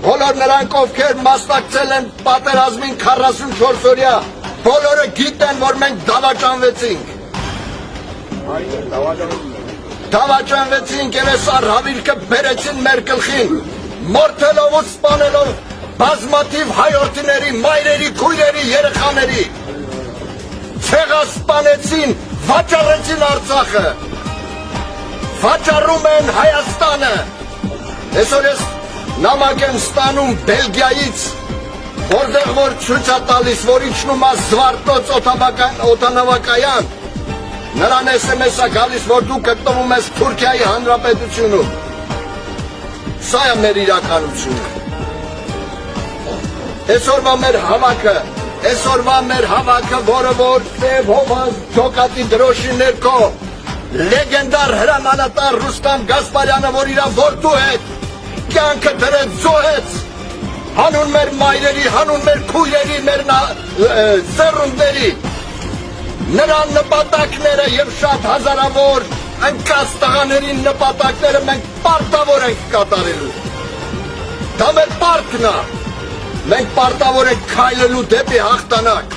բոլոր նրանք, ովքեր մասնակցել են պատերազմին 44 օրյա, բոլորը գիտեն, որ մենք դավաճանվեցինք։ Դավաճանվեցինք եւ այս արհավիրքը բերեցին մեր գլխին, մորթելով ու սպանելով բազմաթիվ հայորդիների, մայրերի, քույրերի, երեխաների։ Ցեղասպանեցին, վաճառեցին Արցախը, վաճառում են Հայաստանը։ Այսօր ես նամակ եմ ստանում Բելգիայից, որտեղ որ ցույց է տալիս, որ իջնում է Զվարթնոց օդանավակայան, նրան SMS է գալիս, որ դու գտնվում ես Թուրքիայի Հանրապետությունում։ Սա է մեր իրականությունը։ Այսօրվա մեր հավաքը, որը որ Տեև Հովանես ջոկատի դրոշի ներքո լեգենդար հրամանատար Ռուստամ Գասպարյանը, որ իր որդու հետ կյանքը դրեց, զոհեց, հանուն մեր մայրերի, հանուն մեր քույրերի, մեր սերունդների, նրա նպատակները եւ շատ հազարավոր ընկած տղաների նպատակները մենք պարտավոր ենք կատարելու։ Դա մեր պարտքն է։ Մենք պարտավոր ենք քայլելու դեպի հաղթանակ։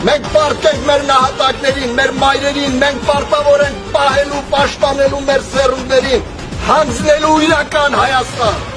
Մենք պարտք ենք մեր նահատակներին, մեր մայրերին, մենք պարտավոր ենք պահելու, պաշտպանելու մեր սերունդներին, հանձնելու իրական Հայաստան։